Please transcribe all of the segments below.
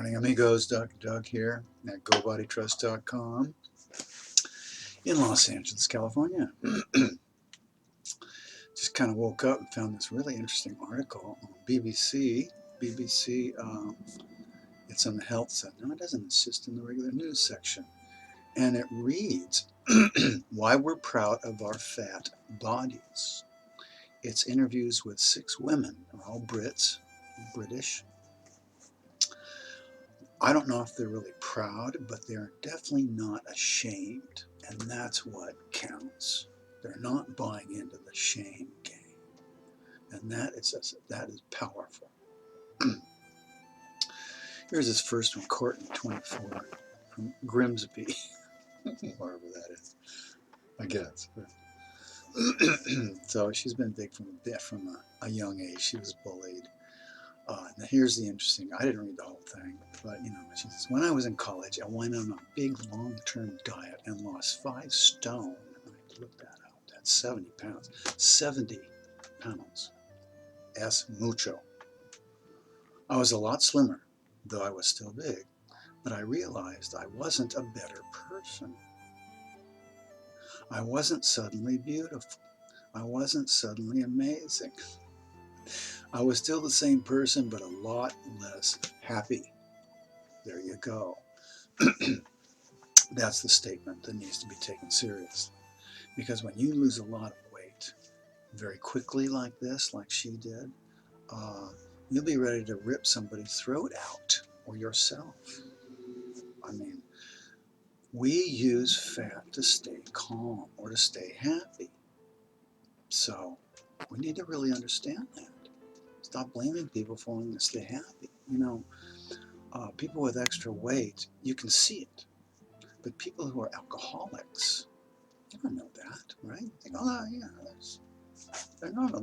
Morning, amigos. Dr. Doug here at BodyTrust.com in Los Angeles, California. Just kind of woke up and found this really interesting article on BBC. It's on the health section. No, it doesn't. It's just in the regular news section. And it reads, Why We're Proud of Our Fat Bodies. It's interviews with 6 women. They're all British. I don't know if they're really proud, but they're definitely not ashamed, and that's what counts. They're not buying into the shame game, and that is powerful. Here's this first one, Courtney, 24, from Grimsby, wherever that is, I guess. So she's been big from a young age. She was bullied. Now here's the interesting, I didn't read the whole thing, but she says, when I was in college, I went on a big long-term diet and lost 5 stone. I looked that up. That's 70 pounds. 70 pounds. Es mucho. I was a lot slimmer, though I was still big, but I realized I wasn't a better person. I wasn't suddenly beautiful. I wasn't suddenly amazing. I was still the same person, but a lot less happy. There you go. That's the statement that needs to be taken seriously. Because when you lose a lot of weight very quickly like this, like she did, you'll be ready to rip somebody's throat out or yourself. I mean, we use fat to stay calm or to stay happy. So we need to really understand that. Stop blaming people for wanting to stay happy. People with extra weight, you can see it. But people who are alcoholics, you don't know that, right? You think, oh, yeah, they're normal.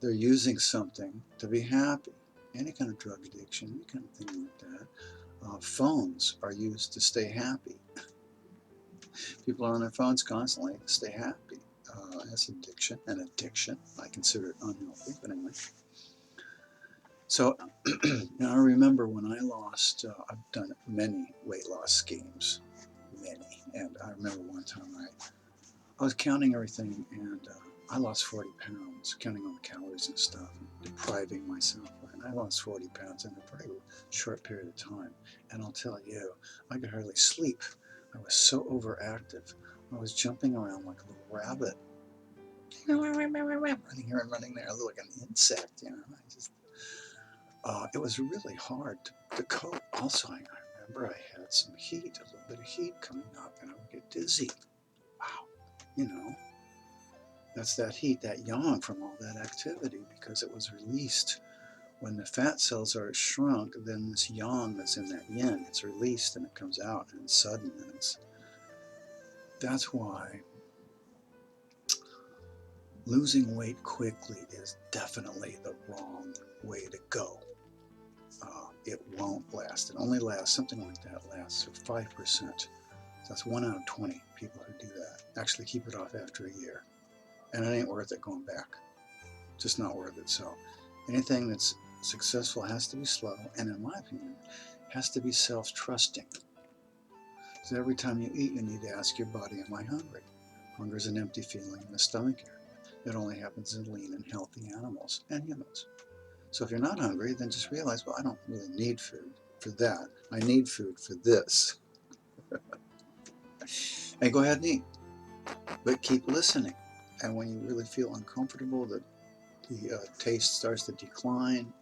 They're using something to be happy. Any kind of drug addiction, any kind of thing like that. Phones are used to stay happy. People are on their phones constantly to stay happy. That's an addiction. I consider it unhealthy, but anyway. So, I remember when I lost, I've done many weight loss schemes, and I remember one time I was counting everything, and I lost 40 pounds, counting all the calories and stuff, and depriving myself, and I lost 40 pounds in a very short period of time, and I'll tell you, I could hardly sleep. I was so overactive. I was jumping around like a little rabbit, running here and running there, like an insect, it was really hard to cope. Also, I remember I had some heat, a little bit of heat coming up, and I would get dizzy. Wow, that's that heat, that yang from all that activity, because it was released. When the fat cells are shrunk, then this yang that's in that yin, it's released and it comes out, and it's sudden. That's why losing weight quickly is definitely the wrong way to go. It won't last. It only lasts, something like that lasts for 5%. So that's 1 out of 20 people who do that actually keep it off after a year. And it ain't worth it going back. Just not worth it. So anything that's successful has to be slow, and in my opinion, has to be self-trusting. So every time you eat, you need to ask your body, am I hungry? Hunger is an empty feeling in the stomach area. It only happens in lean and healthy animals and humans. So if you're not hungry, then just realize, well, I don't really need food for that. I need food for this. And go ahead and eat. But keep listening. And when you really feel uncomfortable, the taste starts to decline,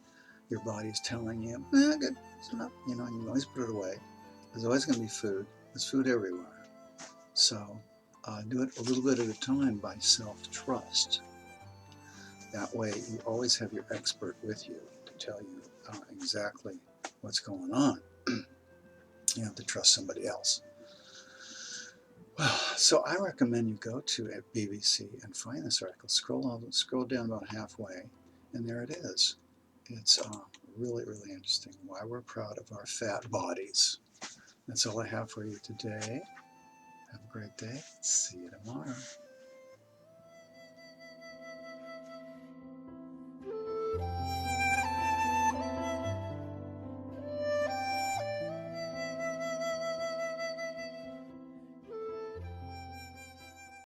your body's telling you, good, it's enough. And you always put it away. There's always going to be food. There's food everywhere. So do it a little bit at a time by self-trust. That way you always have your expert with you to tell you exactly what's going on. You have to trust somebody else. So I recommend you go to BBC and find this article. Scroll down about halfway, and there it is. It's really, really interesting. Why we're proud of our fat bodies. That's all I have for you today. Have a great day. See you tomorrow.